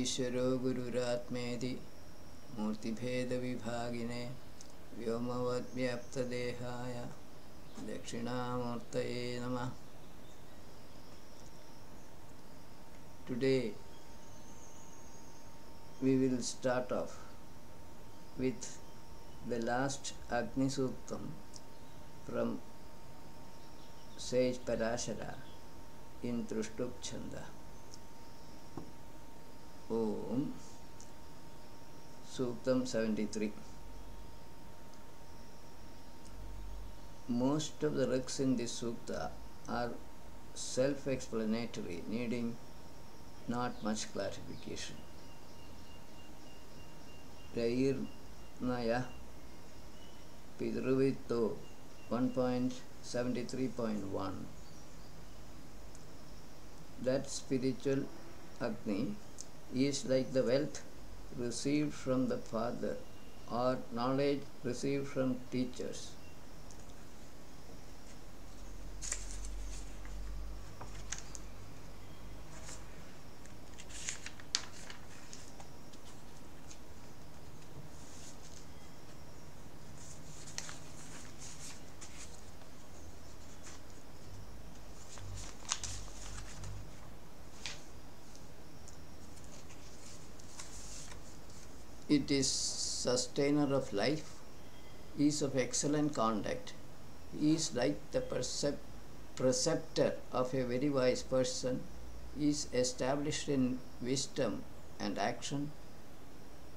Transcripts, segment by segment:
ईश्वरो गुरुरात्मेति मूर्तिभेदविभागिने व्योमवद्व्याप्तदेहाय दक्षिणामूर्तये नमः. Today we will start off with the last Agni Suktam from Sage Parashara in Trushtub Chanda. Om Suktam 73. Most of the rigs in this sukta are self-explanatory, needing not much clarification. Prairnaya Pidruvitto 1.73.1. That spiritual Agni is like the wealth received from the father or knowledge received from teachers. It is sustainer of life, is of excellent conduct, is like the preceptor of a very wise person, is established in wisdom and action,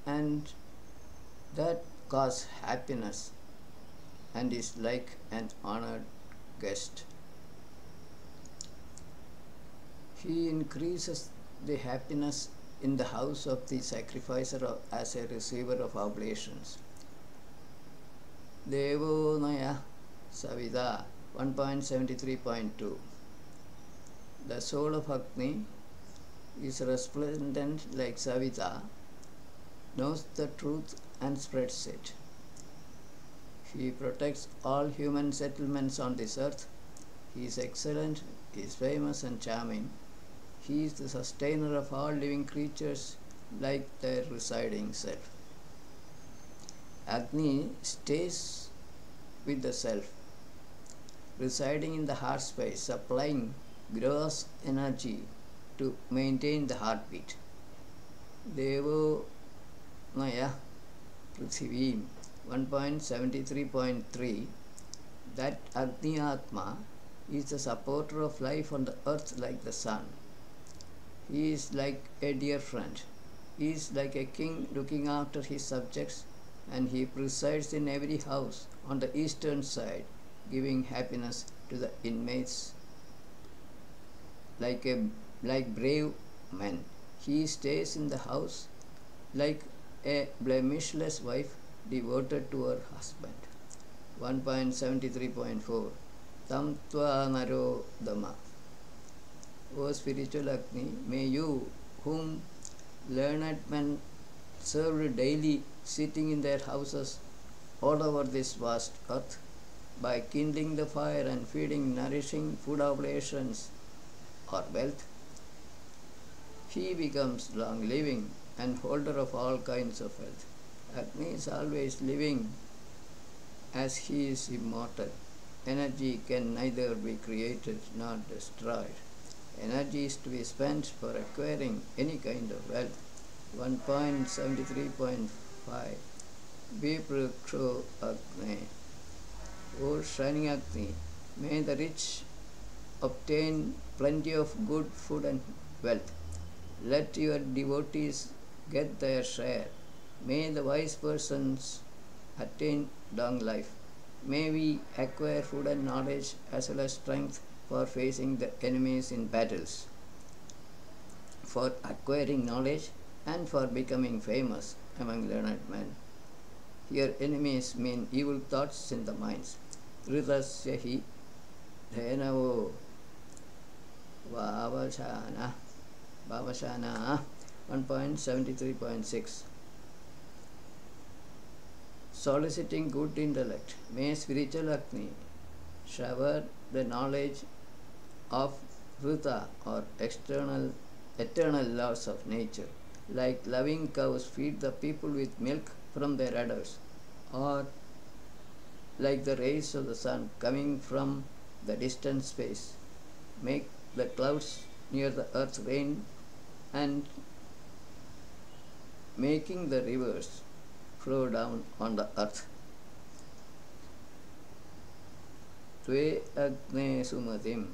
and that cause happiness, and is like an honored guest. He increases the happiness in the house of the sacrificer as a receiver of oblations. Devo Naya Savita 1.73.2. The soul of Agni is resplendent like Savita, knows the truth and spreads it. He protects all human settlements on this earth. He is excellent, he is famous and charming. He is the sustainer of all living creatures like their residing self. Agni stays with the self, residing in the heart space, supplying gross energy to maintain the heartbeat. Devo Maya Prithivim 1.73.3. That Agni Atma is the supporter of life on the earth like the sun. He is like a dear friend. He is like a king looking after his subjects, and he presides in every house on the eastern side, giving happiness to the inmates like brave men. He stays in the house like a blemishless wife devoted to her husband. 1.73.4. Tam tva naro dama. O spiritual Agni, may you, whom learned men served daily, sitting in their houses all over this vast earth, by kindling the fire and feeding nourishing food oblations or wealth, he becomes long living and holder of all kinds of wealth. Agni is always living as he is immortal. Energy can neither be created nor destroyed. Energy is to be spent for acquiring any kind of wealth. 1.73.5. Vipraksho Agni. O shining Agni, may the rich obtain plenty of good food and wealth. Let your devotees get their share. May the wise persons attain long life. May we acquire food and knowledge as well as strength for facing the enemies in battles, for acquiring knowledge and for becoming famous among learned men. Here enemies mean evil thoughts in the minds. Dhritasya hi dhenavo vavashana 1.73.6. Soliciting good intellect, may spiritual Agni shower the knowledge of Vruta or eternal laws of nature like loving cows feed the people with milk from their udders, or like the rays of the sun coming from the distant space, make the clouds near the earth rain and making the rivers flow down on the earth. Tve Agne Sumatim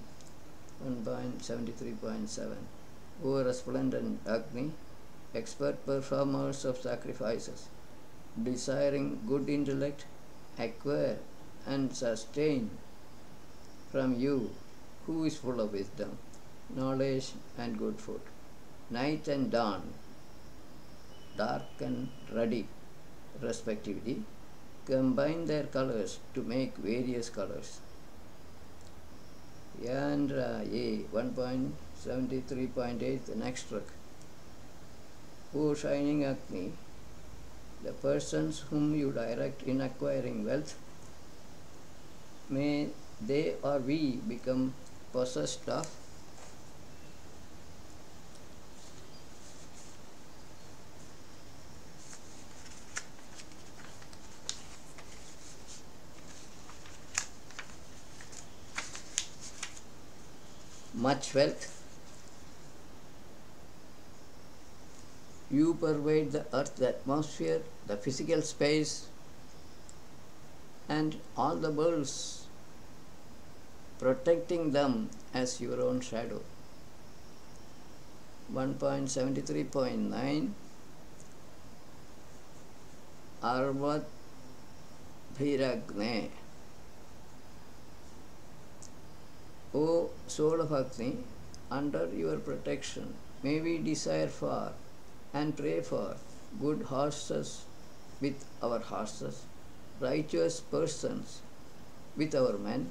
1.73.7. O resplendent Agni, expert performers of sacrifices, desiring good intellect, acquire and sustain from you, who is full of wisdom, knowledge and good food. Night and dawn, dark and ruddy, respectively, combine their colors to make various colors. Yandra A 1.73.8, the next track. O shining Agni, the persons whom you direct in acquiring wealth, may they or we become possessed of much wealth. You pervade the earth, the atmosphere, the physical space, and all the worlds, protecting them as your own shadow. 1.73.9. Arvat Bhiragne. O soul of Agni, under your protection may we desire for and pray for good horses with our horses, righteous persons with our men,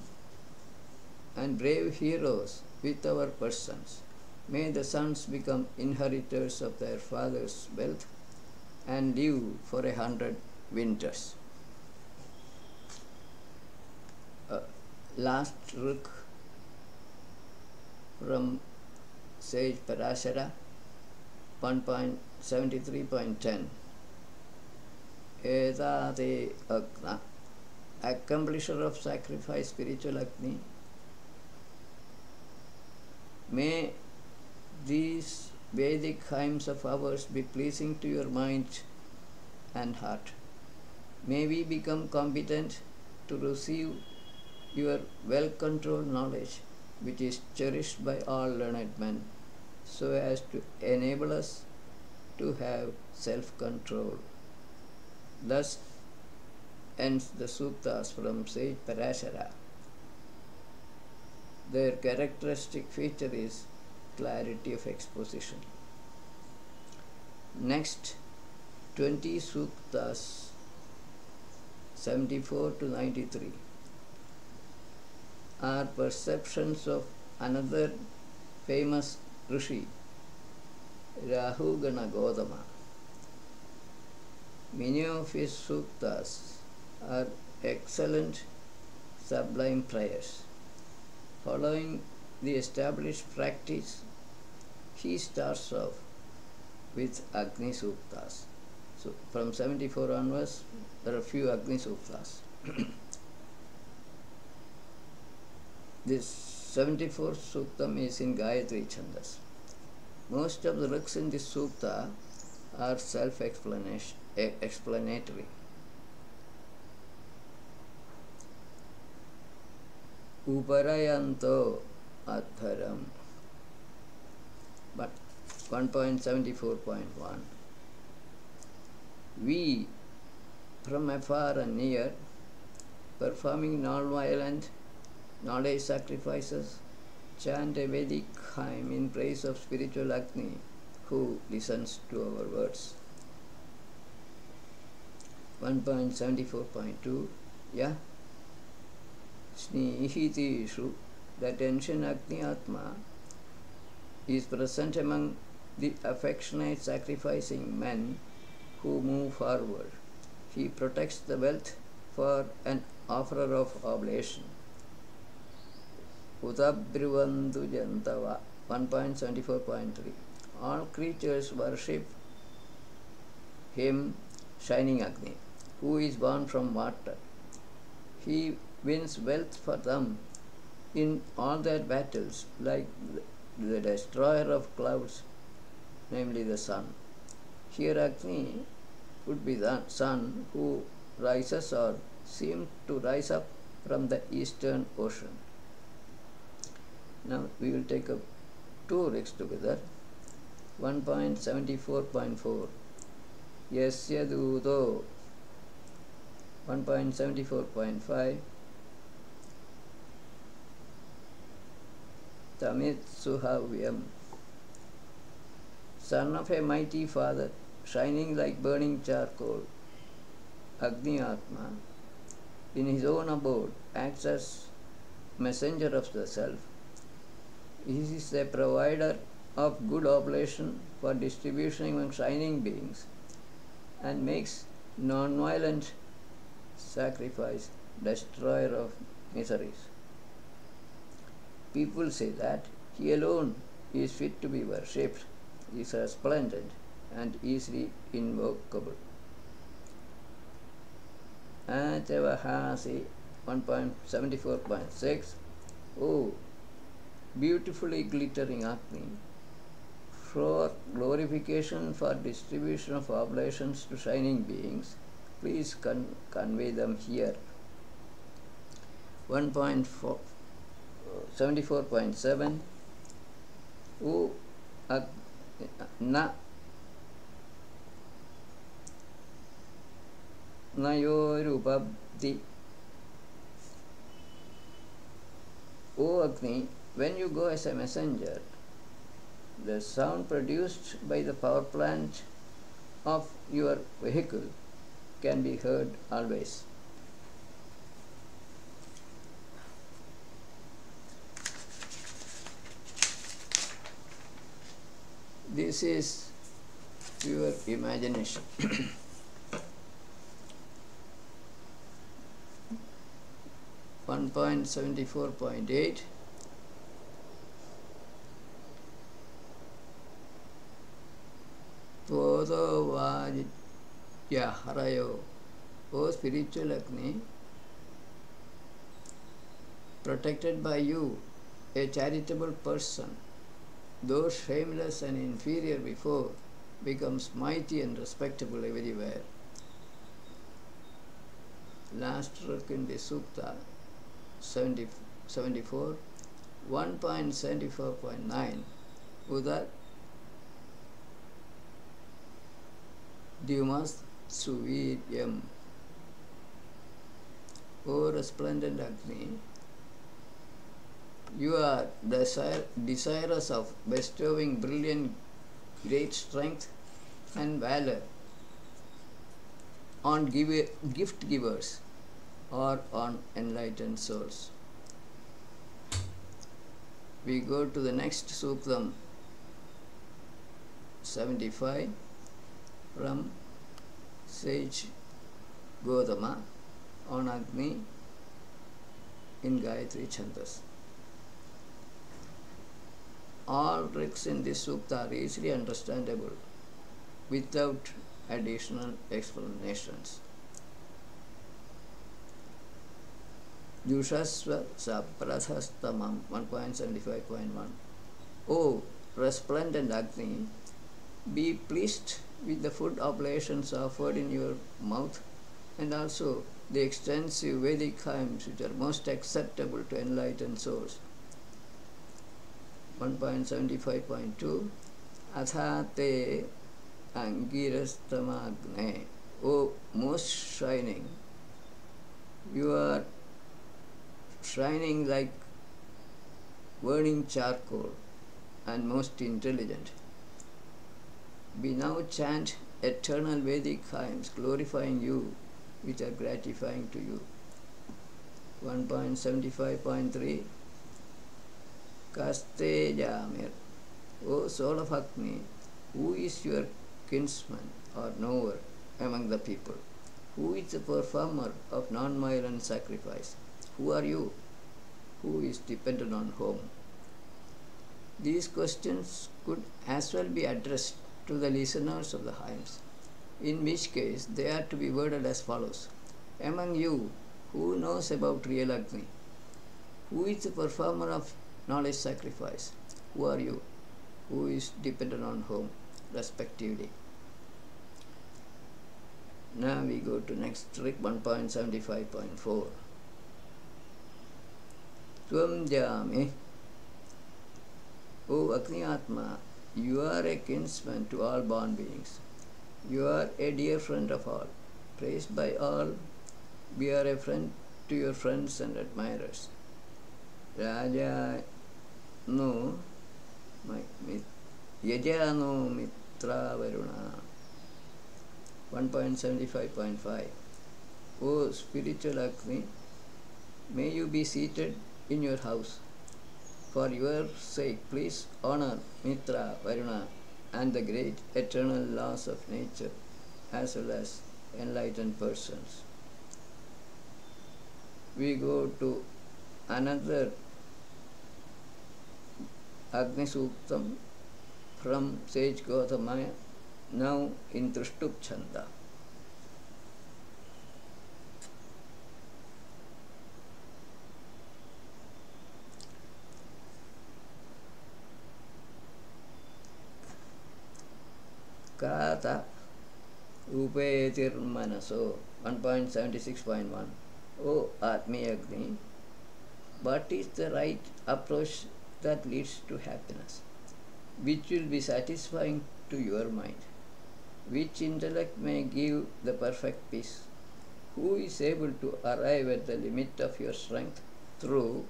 and brave heroes with our persons. May the sons become inheritors of their father's wealth and live for 100 winters. Last rook from Sage Parashara 1.73.10. Edate Agna, accomplisher of sacrifice, spiritual Agni, may these Vedic hymns of ours be pleasing to your mind and heart. May we become competent to receive your well-controlled knowledge, which is cherished by all learned men, so as to enable us to have self-control. Thus ends the suktas from Sage Parashara. Their characteristic feature is clarity of exposition. Next, 20 suktas 74 to 93 are perceptions of another famous Rishi, Rahugana Gautama. Many of his suktas are excellent, sublime prayers. Following the established practice, he starts off with Agni Suktas. So from 74 onwards, there are few Agni Suktas. This 74th Suktam is in Gayatri Chandas. Most of the riks in this Sukta are self-explanatory. Uparayanto Adharam. But 1.74.1. We, from afar and near, performing non-violent knowledge sacrifices, chant a Vedic hymn in praise of spiritual Agni, who listens to our words. 1.74.2. Yeah. Snihitishu, the attention Agni Atma, is present among the affectionate sacrificing men who move forward. He protects the wealth for an offerer of oblation. Udabrivandu Jantava 1.74.3. All creatures worship him shining Agni, who is born from water. He wins wealth for them in all their battles, like the destroyer of clouds, namely the sun. Here Agni would be the sun who rises or seems to rise up from the eastern ocean. Now we will take up two rigs together. 1.74.4 Yasya Dudo. 1.74.5 Tamitsuhavyam. Son of a mighty father, shining like burning charcoal, Agni Atma, in his own abode, acts as messenger of the self. He is a provider of good oblation for distribution among shining beings and makes non-violent sacrifice, destroyer of miseries. People say that he alone is fit to be worshipped, is resplendent and easily invocable. Achavahasi 1.74.6 Oh, beautifully glittering Agni, for glorification for distribution of oblations to shining beings, please convey them here. 1.74.7 O Nayorupabdi. O Agni, when you go as a messenger, the sound produced by the power plant of your vehicle can be heard always. This is pure imagination. 1.74.8 Todo Vajya Harayo. O spiritual Agni, protected by you, a charitable person, though shameless and inferior before, becomes mighty and respectable everywhere. Last work in the Sukta 74, 1.74.9 Udat Dumas Suviryam. O resplendent Agni, you are desirous of bestowing brilliant great strength and valor on gift givers or on enlightened souls. We go to the next Suktam 75 from Sage Godama on Agni in Gayatri Chandas. All tricks in this sukta are easily understandable without additional explanations. Jushasva Saprathastamam 1.75.1 O resplendent Agni, be pleased with the food oblations offered in your mouth and also the extensive Vedic hymns which are most acceptable to enlightened souls. 1.75.2 Athate Angirastamagne. O most shining, you are shining like burning charcoal and most intelligent. We now chant eternal Vedic hymns glorifying you, which are gratifying to you. 1.75.3 Kaste Jamir. O soul of Agni, who is your kinsman or knower among the people? Who is the performer of non-violent sacrifice? Who are you? Who is dependent on whom? These questions could as well be addressed to the listeners of the hymns. in which case they are to be worded as follows. Among you, who knows about real Agni? Who is the performer of knowledge sacrifice? Who are you? Who is dependent on whom, respectively? Now we go to next trick 1.75.4. Tvam Jami. O Agni Atma, you are a kinsman to all born beings. You are a dear friend of all, praised by all. We are a friend to your friends and admirers. Raja no Yajano Mitra Varuna. 1.75.5. O spiritual Agni, may you be seated in your house. For your sake, please honor Mitra, Varuna, and the great eternal laws of nature, as well as enlightened persons. We go to another Agni Suktam from sage Gautama, now in Drishtup Chanda. Kata Upetir Manaso 1.76.1. O Atmi Agni, what is the right approach that leads to happiness? Which will be satisfying to your mind? Which intellect may give the perfect peace? Who is able to arrive at the limit of your strength through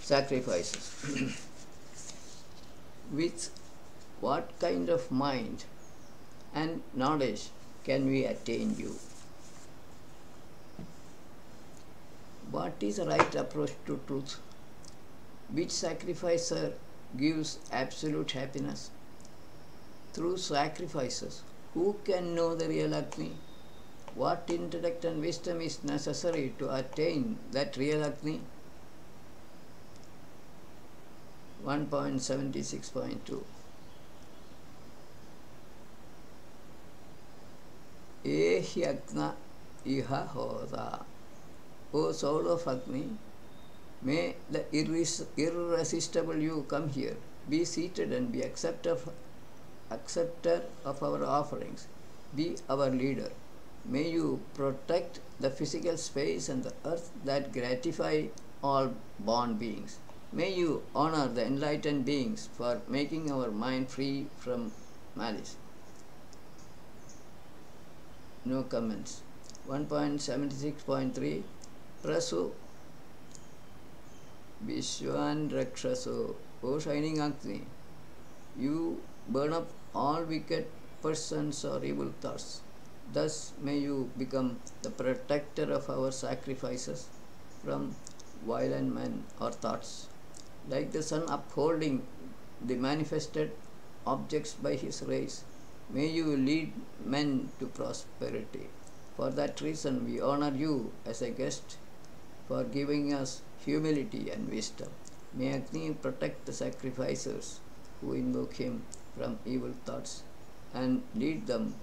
sacrifices? With what kind of mind and knowledge can we attain you? What is the right approach to truth? Which sacrificer gives absolute happiness? Through sacrifices, who can know the real Agni? What intellect and wisdom is necessary to attain that real Agni? 1.76.2. Ehyagna iha hoda. O soul of Agni, may the irresistible you come here, be seated and be acceptor of our offerings, be our leader. May you protect the physical space and the earth that gratify all born beings. May you honor the enlightened beings for making our mind free from malice. No comments. 1.76.3. Prasu Vishwan Rakshaso. O shining Agni, you burn up all wicked persons or evil thoughts. Thus may you become the protector of our sacrifices from violent men or thoughts. Like the sun upholding the manifested objects by his rays, may you lead men to prosperity. For that reason we honor you as a guest for giving us humility and wisdom. May Agni protect the sacrificers who invoke him from evil thoughts and lead them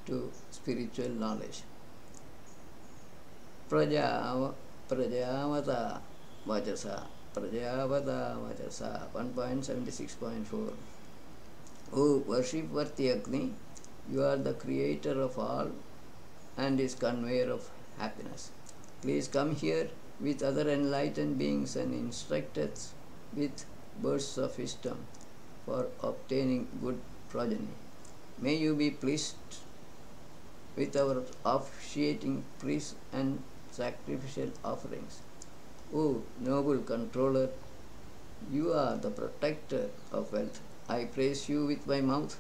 to spiritual knowledge. Prajavata Vajasa. Prajavata Vajasa 1.76.4. O worship-worthy Agni, you are the creator of all and is conveyor of happiness. Please come here with other enlightened beings and instruct us with bursts of wisdom for obtaining good progeny. May you be pleased with our officiating priests and sacrificial offerings. O noble controller, you are the protector of wealth. I praise you with my mouth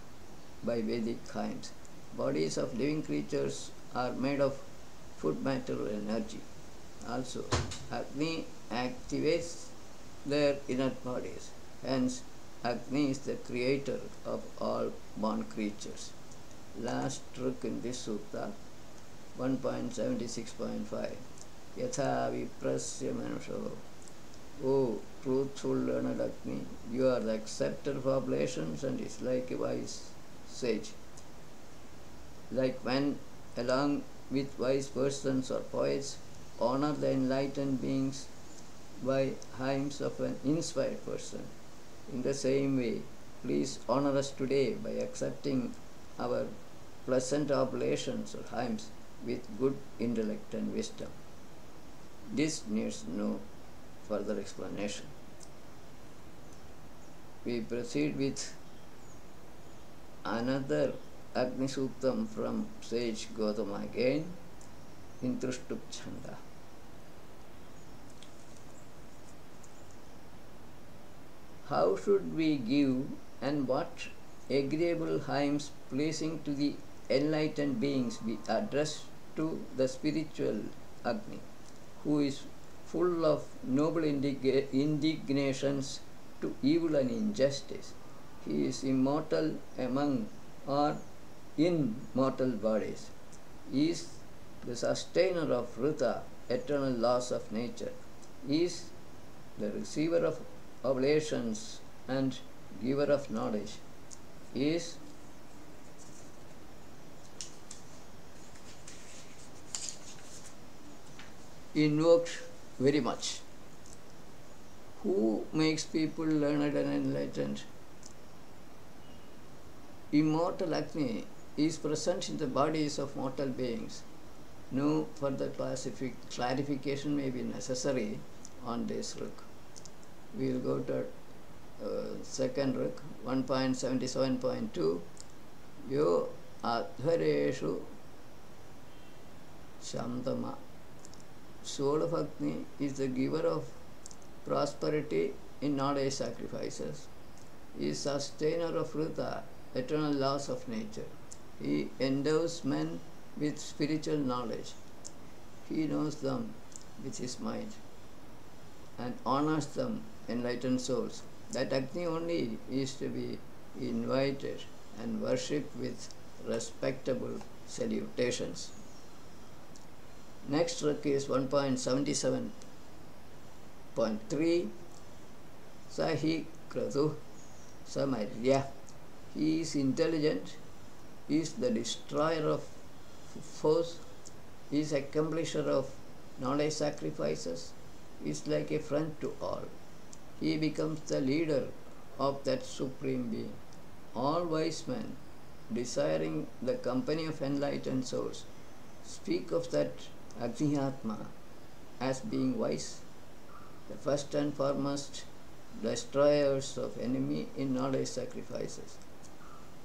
by Vedic hymns. Bodies of living creatures are made of food matter energy. Also, Agni activates their inert bodies. Hence, Agni is the creator of all born creatures. Last trick in this sutta, 1.76.5. Yatha viprasya manusho. O truthful learned Agni, you are the acceptor of oblations and is like a wise sage. Like when, along with wise persons or poets, honor the enlightened beings by hymns of an inspired person. In the same way, please honor us today by accepting our pleasant oblations or hymns with good intellect and wisdom. This needs no further explanation. We proceed with another Agni Suktam from sage Gautama again in Trishtup Chanda. How should we give and what agreeable hymns pleasing to the enlightened beings be addressed to the spiritual Agni, who is full of noble indignations to evil and injustice? He is immortal among or in mortal bodies. He is the sustainer of Rita, eternal laws of nature. He is the receiver of oblations and giver of knowledge. He is invoked very much. Who makes people learned and enlightened? Immortal Agni is present in the bodies of mortal beings. No further clarification may be necessary on this ruk. We will go to second ruk, 1.77.2. Yo adhareshu shamdama. Soul of Agni is the giver of prosperity in knowledge sacrifices. He is sustainer of Rita, eternal laws of nature. He endows men with spiritual knowledge. He knows them with his mind and honors them, enlightened souls. That Agni only is to be invited and worshipped with respectable salutations. Next ruk is 1.77.3. Sahi kratu samarya. He is intelligent, he is the destroyer of foes, he is accomplisher of knowledge sacrifices, he is like a friend to all. He becomes the leader of that supreme being. All wise men, desiring the company of enlightened souls, speak of that Agnihatma as being wise, the first and foremost destroyers of enemy in knowledge sacrifices.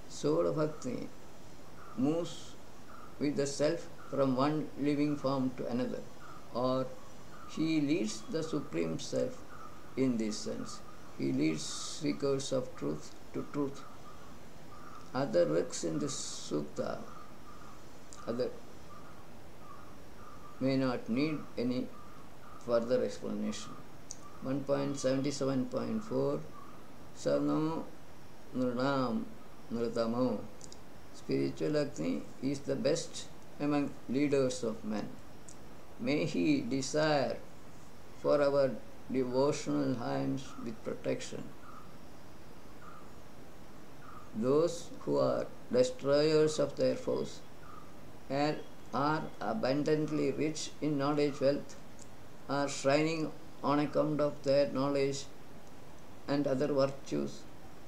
Soul of Agni moves with the self from one living form to another, or he leads the Supreme Self in this sense. He leads seekers of truth to truth. Other ruks in this sutta may not need any further explanation. 1.77.4. Sarno Nurnam Nurtamo. Spiritual Agni is the best among leaders of men. May he desire for our devotional hymns with protection. Those who are destroyers of their foes and are abundantly rich in knowledge wealth, are shining on account of their knowledge and other virtues,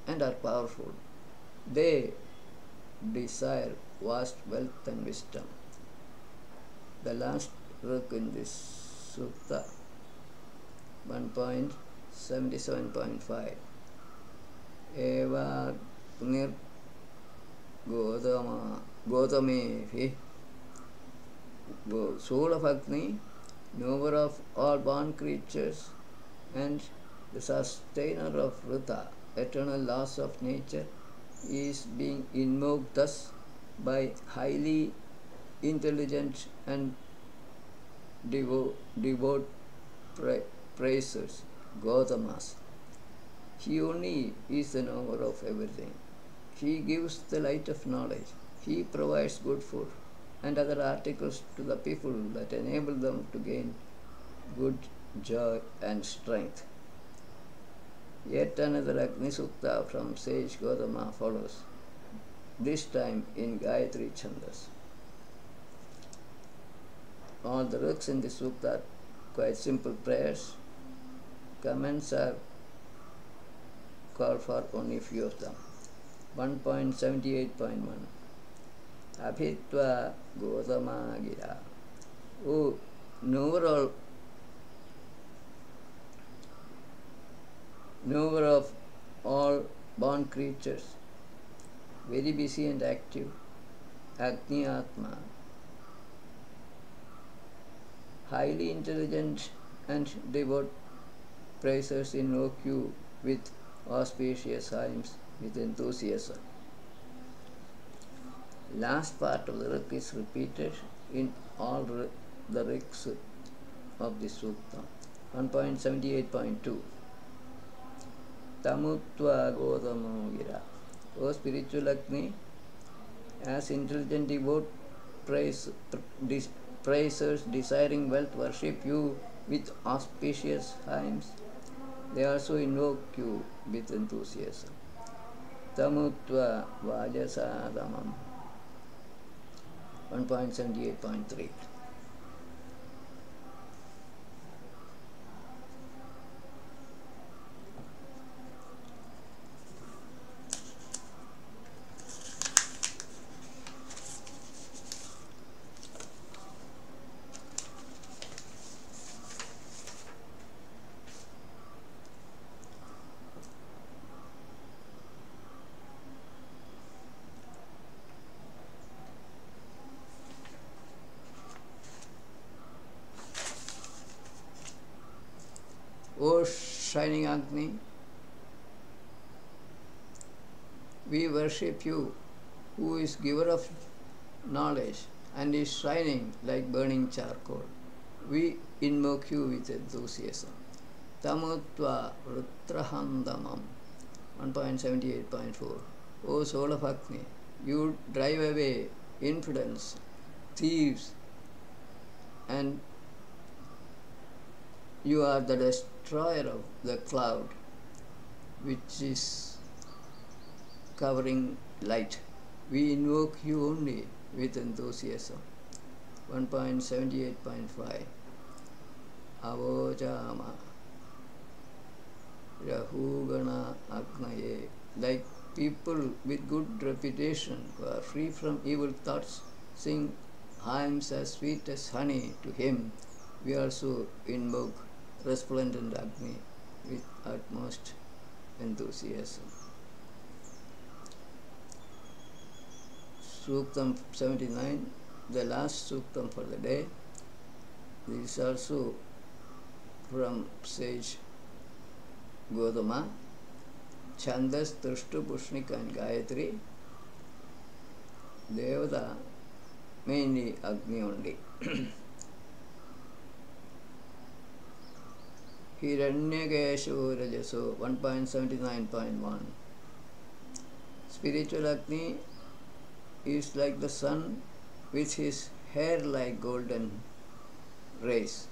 and are powerful. They desire vast wealth and wisdom. The last ruk in this sutta, 1.77.5. Eva Nir Gautame. Soul of Agni, knower of all born creatures and the sustainer of Rita, eternal laws of nature, is being invoked thus by highly intelligent and devout praisers, Gautamas. He only is the knower of everything. He gives the light of knowledge. He provides good food and other articles to the people that enable them to gain good joy and strength. Yet another Agni Sukta from sage Gautama follows, this time in Gayatri Chandas. All the ruks in this sukta are quite simple prayers. Comments are called for only few of them. 1.78.1 Abhitva Gautama Gira. O knower of all born creatures, very busy and active, Agni Atma, highly intelligent and devout praisers invoke you with auspicious hymns, with enthusiasm. Last part of the rik is repeated in all the riks of this sukta. 1.78.2 Tamutva Gautamo Gira. O spiritual Agni, as intelligent devout praisers desiring wealth worship you with auspicious hymns, they also invoke you with enthusiasm. Tamutva Vajasadamam. 1.78.3 O shining Agni, we worship you, who is giver of knowledge and is shining like burning charcoal. We invoke you with enthusiasm. Tamutva Rutrahandamam. 1.78.4 O soul of Agni, you drive away infidels, thieves, and you are the destroyer of the cloud which is covering light. We invoke you only with enthusiasm. 1.78.5 Avojama Rahugana Agnaye. Like people with good reputation who are free from evil thoughts sing hymns as sweet as honey to him, we also invoke resplendent Agni with utmost enthusiasm. Suktam 79, the last suktam for the day. This is also from sage Gautama, Chandas, Trishtu, Pushnika and Gayatri. Devata, mainly Agni only. Hiranyakeshu Rajaso 1.79.1 Spiritual Agni is like the sun with his hair like golden rays.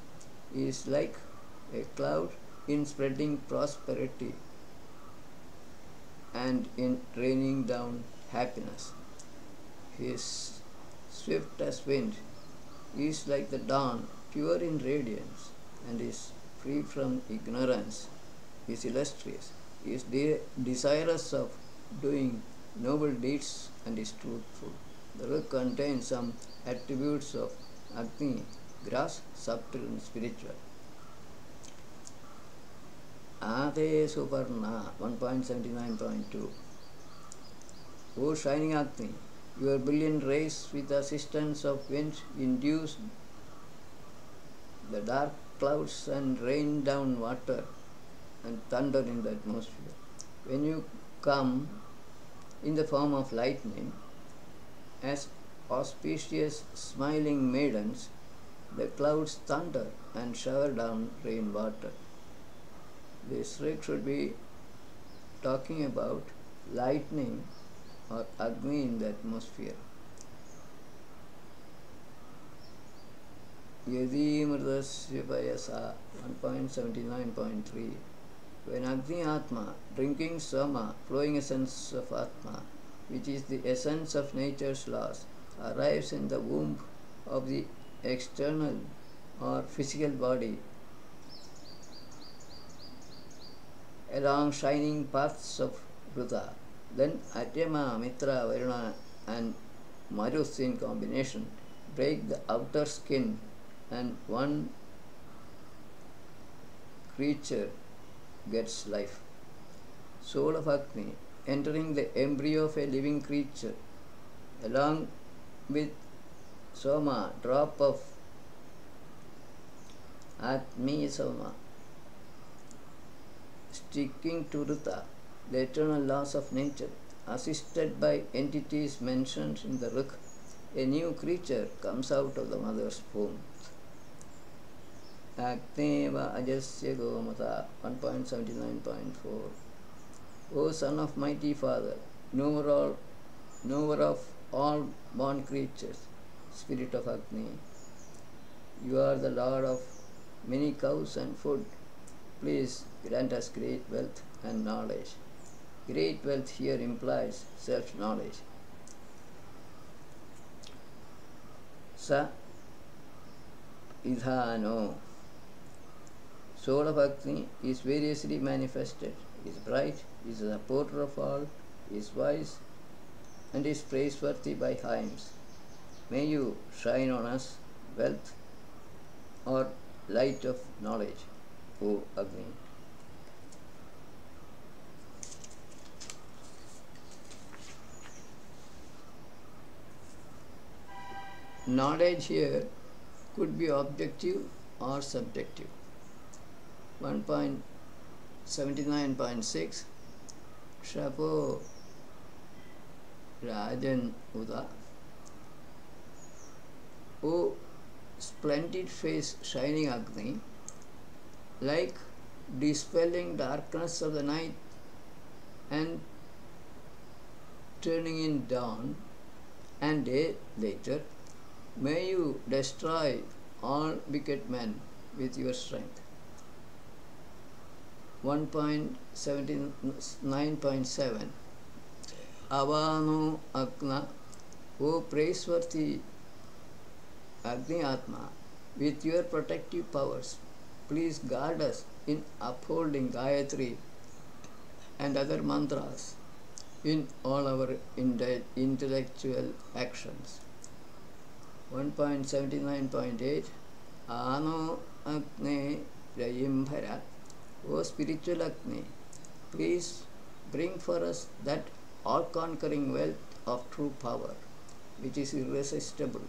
He is like a cloud in spreading prosperity and in raining down happiness. He is swift as wind. He is like the dawn, pure in radiance, and is free from ignorance. He is illustrious. He is desirous of doing noble deeds and is truthful. The book contains some attributes of Agni, gross, subtle and spiritual. Ade Suparna 1.79.2 O shining Agni, your brilliant rays with the assistance of wind induce the dark clouds and rain down water and thunder in the atmosphere. When you come in the form of lightning, as auspicious smiling maidens, the clouds thunder and shower down rain water. This rik should be talking about lightning or Agni in the atmosphere. Yadi Mridasya Payasa 1.79.3. When Agni Atma, drinking Soma, flowing essence of Atma, which is the essence of nature's laws, arrives in the womb of the external or physical body, along shining paths of Vruta, then Atyama, Mitra, Varuna and Maruth in combination break the outer skin and one creature gets life. Soul of Agni entering the embryo of a living creature along with Soma, drop of Atmi Soma, sticking to Ruta, the eternal laws of nature, assisted by entities mentioned in the Ruk, a new creature comes out of the mother's womb. Agneva Ajasya Gomata 1.79.4. O Son of Mighty Father, knower of all born creatures, Spirit of Agni, you are the Lord of many cows and food. Please grant us great wealth and knowledge. Great wealth here implies self-knowledge. Sa Idhano. Soul of Agni is variously manifested, is bright, is the supporter of all, is wise, and is praiseworthy by hymns. May you shine on us wealth or light of knowledge, O Agni. Knowledge here could be objective or subjective. 1.79.6 Shapo Rajan Uda. O splendid face shining Agni, like dispelling darkness of the night and turning in dawn and day later, may you destroy all wicked men with your strength. 1.79.7 Avano Agna. O praiseworthy Agni Atma, with your protective powers, please guard us in upholding Gayatri and other mantras in all our intellectual actions. 1.79.8 Ano Agni Rayimbhara. O spiritual Agni, please bring for us that all-conquering wealth of true power, which is irresistible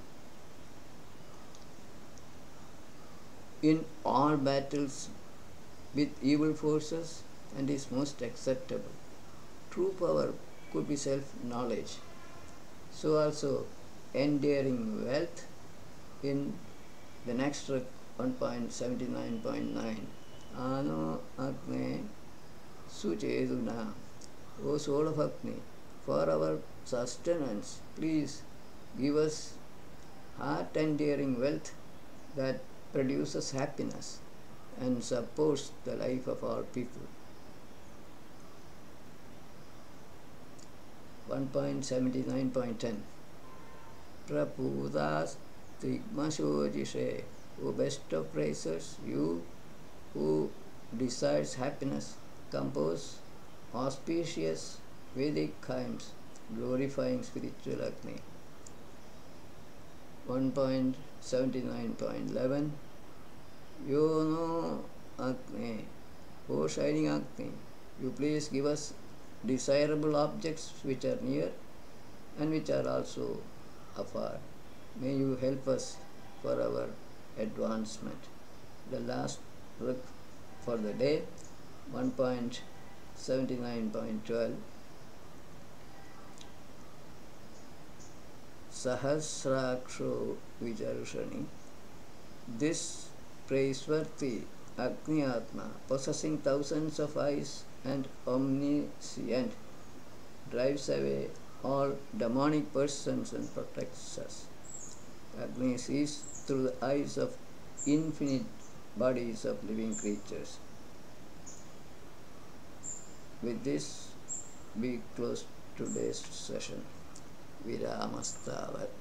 in all battles with evil forces and is most acceptable. True power could be self-knowledge. So also enduring wealth in the next 1.79.9 Ano Agni Sucheduna. O soul of Agni, for our sustenance, please give us heart-endearing wealth that produces happiness and supports the life of all people. 1.79.10 Prapudas Tigmashodishe. O best of praisers, you who desires happiness, compose auspicious Vedic hymns glorifying spiritual Agni. 1.79.11 Yono Agni. O shining Agni, you please give us desirable objects which are near and which are also afar. May you help us for our advancement. The last book for the day, 1.79.12 Sahasraksho Vijarushani. This praiseworthy Agni Atma, possessing thousands of eyes and omniscient, drives away all demonic persons and protects us. Agni sees through the eyes of infinite bodies of living creatures. With this, we close today's session. Viramastavat.